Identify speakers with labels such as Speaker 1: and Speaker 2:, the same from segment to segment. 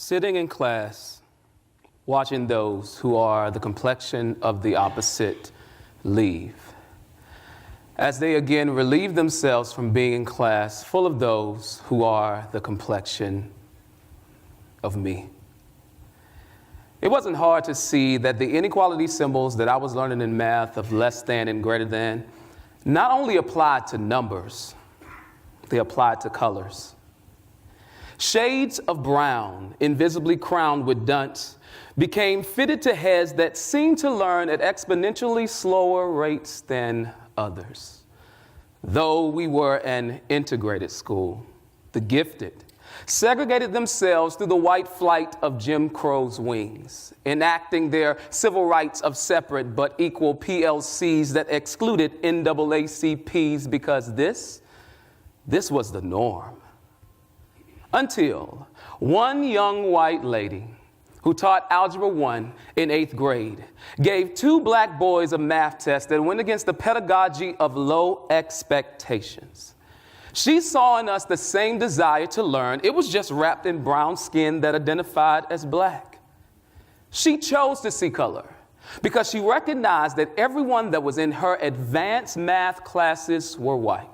Speaker 1: sitting in class, watching those who are the complexion of the opposite leave, as they again relieve themselves from being in class full of those who are the complexion of me. It wasn't hard to see that the inequality symbols that I was learning in math of less than and greater than not only applied to numbers, they applied to colors. Shades of brown, invisibly crowned with dunce, became fitted to heads that seemed to learn at exponentially slower rates than others. Though we were an integrated school, the gifted segregated themselves through the white flight of Jim Crow's wings, enacting their civil rights of separate but equal PLCs that excluded NAACPs because this was the norm. Until one young white lady who taught Algebra 1 in 8th grade gave two black boys a math test that went against the pedagogy of low expectations. She saw in us the same desire to learn. It was just wrapped in brown skin that identified as black. She chose to see color because she recognized that everyone that was in her advanced math classes were white.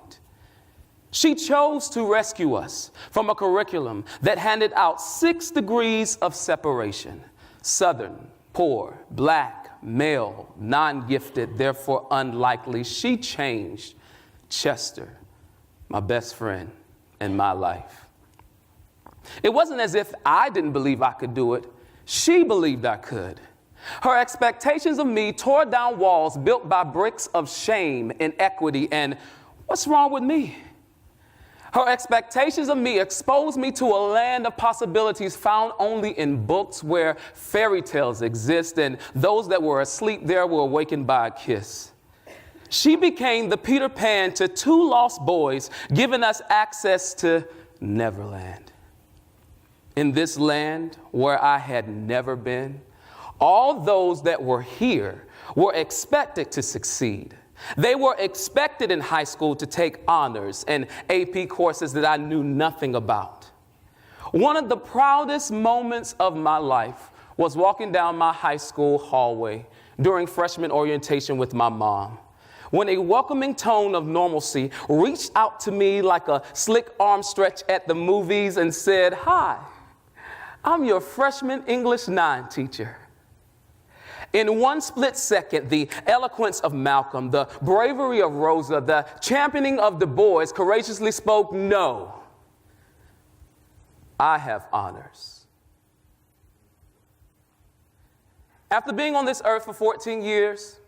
Speaker 1: She chose to rescue us from a curriculum that handed out 6 degrees of separation: Southern, poor, black, male, non-gifted, therefore unlikely. She changed Chester, my best friend, and my life. It wasn't as if I didn't believe I could do it. She believed I could. Her expectations of me tore down walls built by bricks of shame, inequity, and what's wrong with me? Her expectations of me exposed me to a land of possibilities found only in books where fairy tales exist, and those that were asleep there were awakened by a kiss. She became the Peter Pan to 2 lost boys, giving us access to Neverland. In this land where I had never been, all those that were here were expected to succeed. They were expected in high school to take honors and AP courses that I knew nothing about. One of the proudest moments of my life was walking down my high school hallway during freshman orientation with my mom, when a welcoming tone of normalcy reached out to me like a slick arm stretch at the movies and said, "Hi, I'm your freshman English 9 teacher." In one split second, the eloquence of Malcolm, the bravery of Rosa, the championing of Du Bois courageously spoke, "No, I have honors." After being on this earth for 14 years,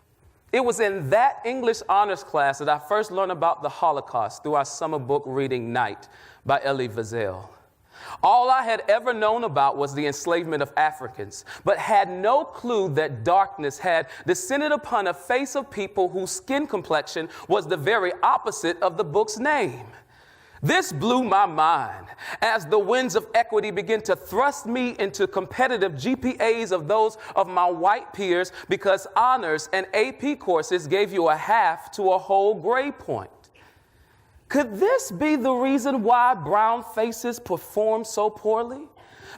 Speaker 1: it was in that English honors class that I first learned about the Holocaust through our summer book reading Night by Elie Wiesel. All I had ever known about was the enslavement of Africans, but had no clue that darkness had descended upon a face of people whose skin complexion was the very opposite of the book's name. This blew my mind as the winds of equity began to thrust me into competitive GPAs of those of my white peers, because honors and AP courses gave you a half to a whole grade point. Could this be the reason why brown faces perform so poorly?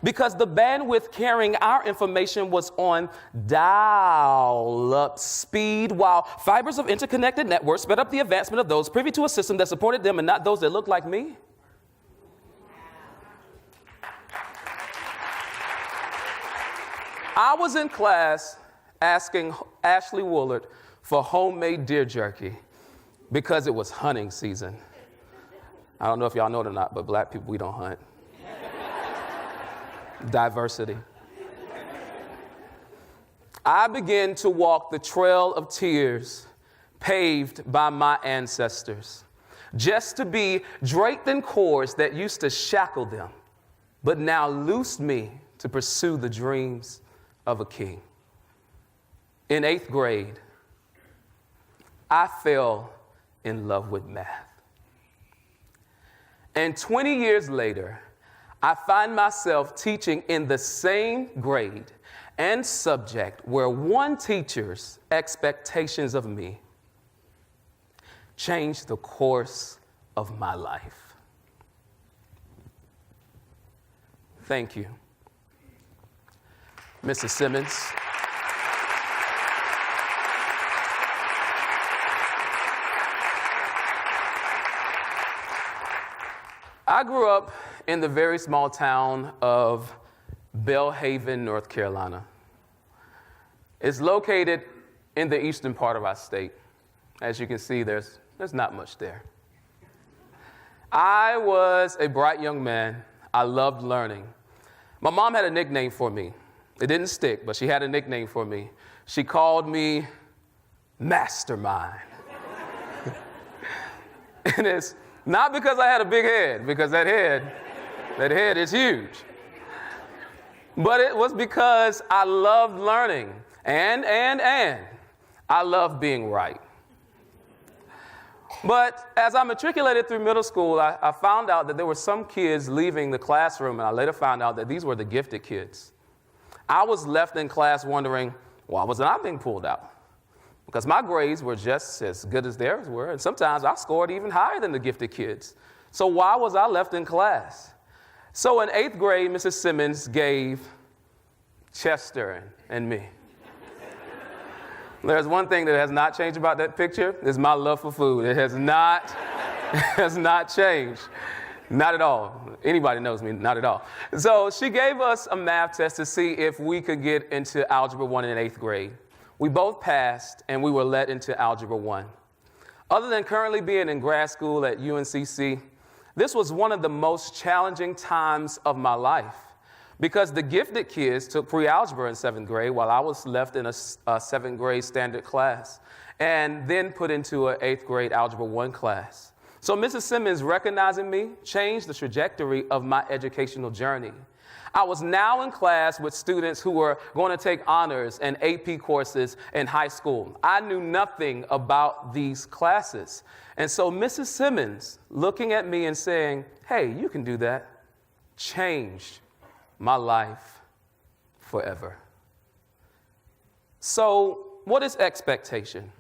Speaker 1: Because the bandwidth carrying our information was on dial-up speed, while fibers of interconnected networks sped up the advancement of those privy to a system that supported them and not those that looked like me? I was in class asking Ashley Woolard for homemade deer jerky because it was hunting season. I don't know if y'all know it or not, but black people, we don't hunt. Diversity. I began to walk the trail of tears paved by my ancestors, just to be draped in cords that used to shackle them, but now loosed me to pursue the dreams of a king. In 8th grade, I fell in love with math. And 20 years later, I find myself teaching in the same grade and subject where one teacher's expectations of me changed the course of my life. Thank you Mrs. Simmons. I grew up in the very small town of Belhaven, North Carolina. It's located in the eastern part of our state. As you can see, there's not much there. I was a bright young man. I loved learning. My mom had a nickname for me. It didn't stick, but she had a nickname for me. She called me Mastermind. And it's not because I had a big head, because that head is huge. But it was because I loved learning, and I loved being right. But as I matriculated through middle school, I found out that there were some kids leaving the classroom, and I later found out that these were the gifted kids. I was left in class wondering, why wasn't I being pulled out? Because my grades were just as good as theirs were, and sometimes I scored even higher than the gifted kids. So why was I left in class? So in 8th grade, Mrs. Simmons gave Chester and me. There's one thing that has not changed about that picture, is my love for food. It has not changed. Not at all. Anybody knows me, not at all. So she gave us a math test to see if we could get into Algebra 1 in 8th grade. We both passed, and we were let into Algebra 1. Other than currently being in grad school at UNCC, this was one of the most challenging times of my life because the gifted kids took pre-algebra in 7th grade while I was left in a 7th grade standard class and then put into an 8th grade Algebra 1 class. So Mrs. Simmons, recognizing me, changed the trajectory of my educational journey. I was now in class with students who were going to take honors and AP courses in high school. I knew nothing about these classes. And so Mrs. Simmons, looking at me and saying, "Hey, you can do that," changed my life forever. So what is expectation?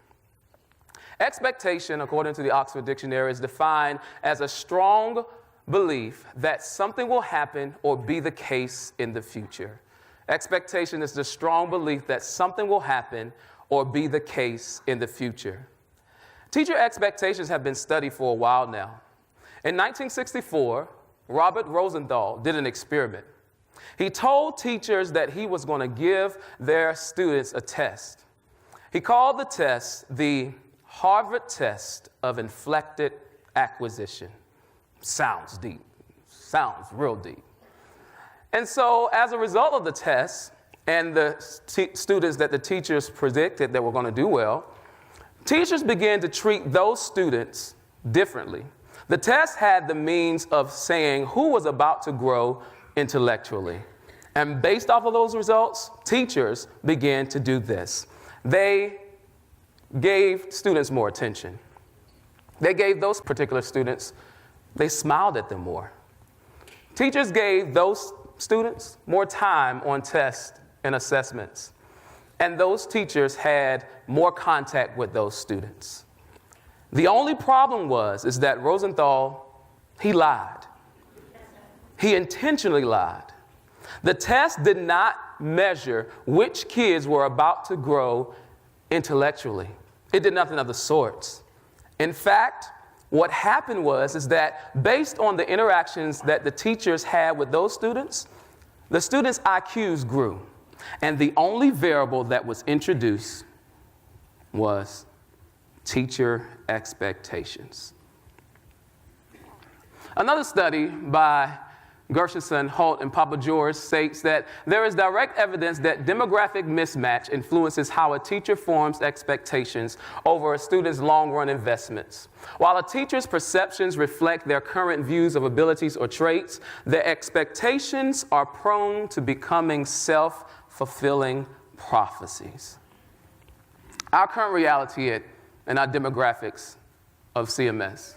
Speaker 1: Expectation, according to the Oxford Dictionary, is defined as a strong belief that something will happen or be the case in the future. Expectation is the strong belief that something will happen or be the case in the future. Teacher expectations have been studied for a while now. In 1964, Robert Rosenthal did an experiment. He told teachers that he was going to give their students a test. He called the test the Harvard Test of Inflected Acquisition. Sounds deep. Sounds real deep. And so as a result of the test and the students that the teachers predicted that were going to do well, teachers began to treat those students differently. The test had the means of saying who was about to grow intellectually. And based off of those results, teachers began to do this. They gave students more attention. They gave those particular students, they smiled at them more. Teachers gave those students more time on tests and assessments. And those teachers had more contact with those students. The only problem is that Rosenthal, he lied. He intentionally lied. The test did not measure which kids were about to grow intellectually. It did nothing of the sorts. In fact, what happened is that based on the interactions that the teachers had with those students, the students' IQs grew. And the only variable that was introduced was teacher expectations. Another study by Gershenson, Holt, and Papageorge states that there is direct evidence that demographic mismatch influences how a teacher forms expectations over a student's long-run investments. While a teacher's perceptions reflect their current views of abilities or traits, their expectations are prone to becoming self-fulfilling prophecies. Our current reality and our demographics of CMS.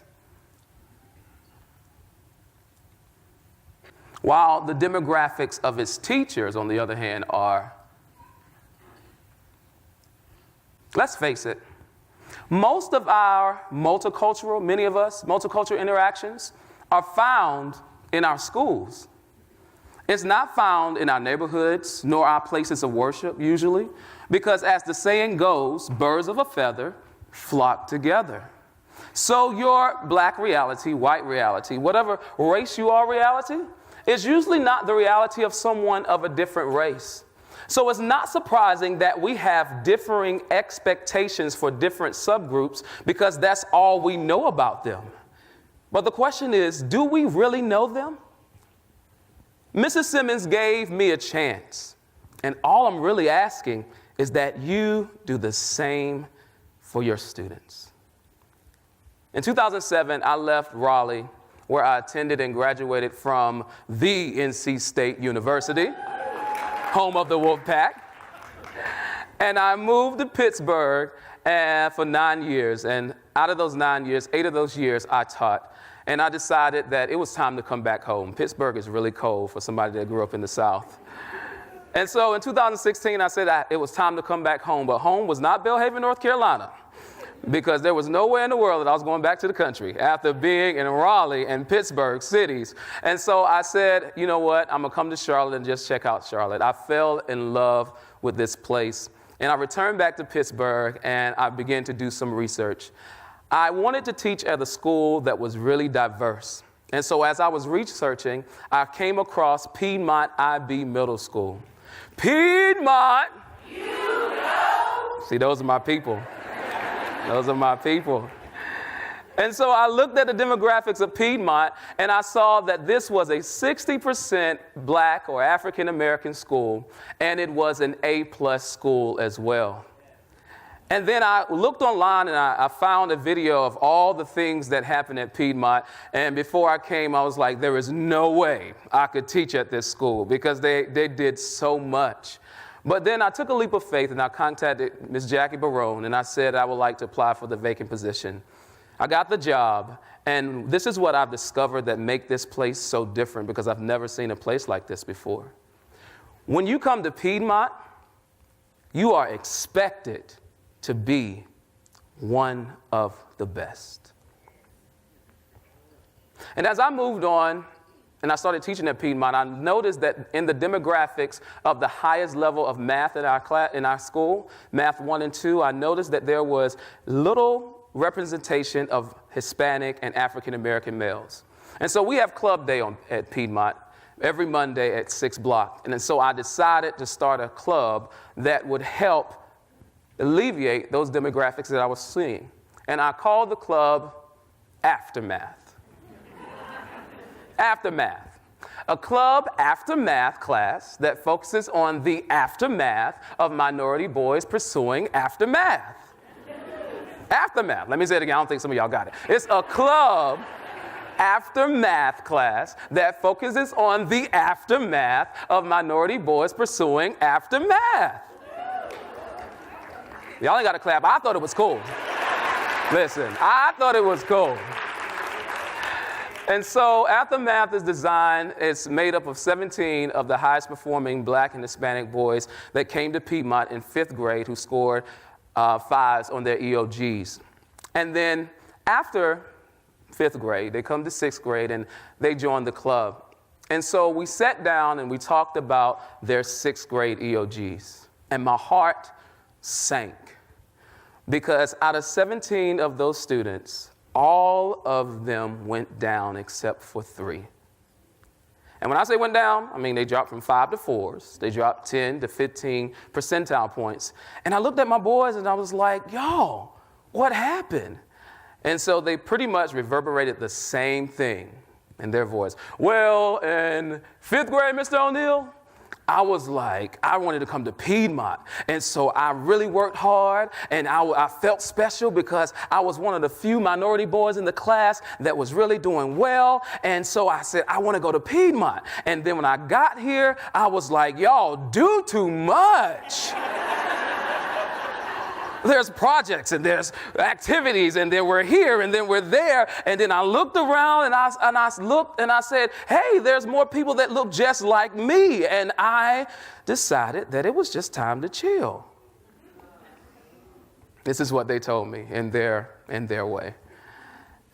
Speaker 1: While the demographics of its teachers, on the other hand, are, let's face it, most of our many of us, multicultural interactions are found in our schools. It's not found in our neighborhoods nor our places of worship usually, because as the saying goes, birds of a feather flock together. So your black reality, white reality, whatever race you are reality, is usually not the reality of someone of a different race. So it's not surprising that we have differing expectations for different subgroups because that's all we know about them. But the question is, do we really know them? Mrs. Simmons gave me a chance, and all I'm really asking is that you do the same for your students. In 2007, I left Raleigh, where I attended and graduated from the NC State University, home of the Wolfpack, and I moved to Pittsburgh for 9 years, and out of those 9 years, 8 of those years I taught. And I decided that it was time to come back home. Pittsburgh is really cold for somebody that grew up in the South. And so in 2016, I said that it was time to come back home. But home was not Belhaven, North Carolina, because there was nowhere in the world that I was going back to the country after being in Raleigh and Pittsburgh cities. And so I said, you know what, I'm going to come to Charlotte and just check out Charlotte. I fell in love with this place. And I returned back to Pittsburgh, and I began to do some research. I wanted to teach at a school that was really diverse. And so as I was researching, I came across Piedmont IB Middle School. Piedmont! You know. See, those are my people. Those are my people. And so I looked at the demographics of Piedmont, and I saw that this was a 60% black or African American school, and it was an A+ school as well. And then I looked online and I found a video of all the things that happened at Piedmont. And before I came, I was like, there is no way I could teach at this school because they did so much. But then I took a leap of faith and I contacted Ms. Jackie Barone and I said I would like to apply for the vacant position. I got the job, and this is what I've discovered that make this place so different because I've never seen a place like this before. When you come to Piedmont, you are expected to be one of the best. And as I moved on and I started teaching at Piedmont, I noticed that in the demographics of the highest level of math in our school, Math 1 and 2, I noticed that there was little representation of Hispanic and African American males. And so we have club day at Piedmont every Monday at 6 o'clock. And so I decided to start a club that would help alleviate those demographics that I was seeing. And I called the club Aftermath. Aftermath. A club aftermath class that focuses on the aftermath of minority boys pursuing aftermath. Aftermath. Let me say it again. I don't think some of y'all got it. It's a club aftermath class that focuses on the aftermath of minority boys pursuing aftermath. Y'all ain't got to clap. I thought it was cool. Listen, I thought it was cool. And so Aftermath is designed, it's made up of 17 of the highest performing black and Hispanic boys that came to Piedmont in 5th grade who scored 5s on their EOGs. And then after 5th grade, they come to 6th grade and they join the club. And so we sat down and we talked about their 6th grade EOGs. And my heart sank because out of 17 of those students, all of them went down except for 3. And when I say went down, I mean they dropped from 5 to 4s. They dropped 10 to 15 percentile points. And I looked at my boys and I was like, y'all, what happened? And so they pretty much reverberated the same thing in their voice. Well, in 5th grade, Mr. O'Neill, I was like, I wanted to come to Piedmont. And so I really worked hard, and I felt special because I was one of the few minority boys in the class that was really doing well. And so I said, I want to go to Piedmont. And then when I got here, I was like, y'all do too much. There's projects and there's activities and then we're here and then we're there. And then I looked around and I looked and I said, hey, there's more people that look just like me. And I decided that it was just time to chill. This is what they told me in their way.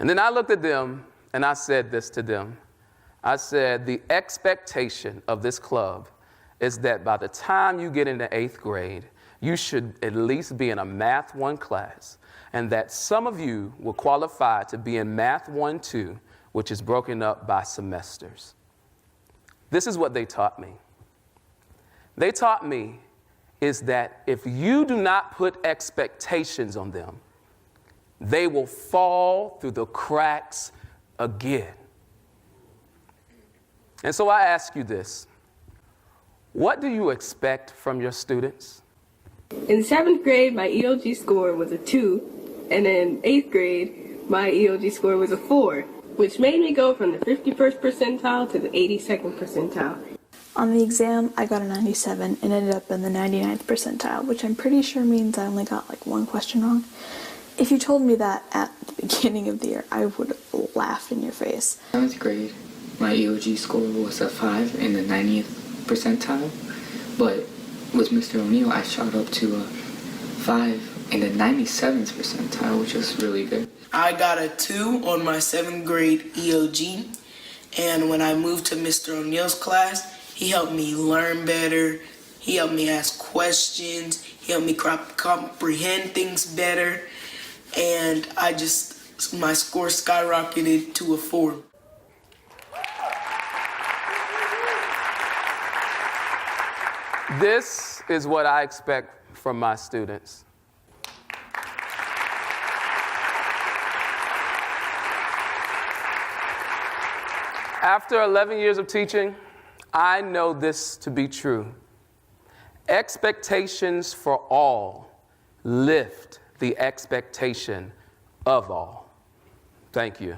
Speaker 1: And then I looked at them and I said this to them. I said the expectation of this club is that by the time you get into 8th grade, you should at least be in a Math 1 class, and that some of you will qualify to be in Math 1-2, which is broken up by semesters. This is what they taught me. They taught me is that if you do not put expectations on them, they will fall through the cracks again. And so I ask you this. What do you expect from your students?
Speaker 2: In 7th grade, my ELG score was a 2, and in 8th grade, my ELG score was a 4, which made me go from the 51st percentile to the 82nd percentile.
Speaker 3: On the exam, I got a 97 and ended up in the 99th percentile, which I'm pretty sure means I only got like one question wrong. If you told me that at the beginning of the year, I would laugh in your face.
Speaker 4: 7th grade, my EOG score was a 5 in the 90th percentile, but with Mr. O'Neill, I shot up to a 5 in the 97th percentile, which was really good.
Speaker 5: I got a 2 on my 7th grade EOG, and when I moved to Mr. O'Neill's class, he helped me learn better, he helped me ask questions, he helped me comprehend things better, and my score skyrocketed to a 4.
Speaker 1: This is what I expect from my students. After 11 years of teaching, I know this to be true. Expectations for all lift the expectation of all. Thank you.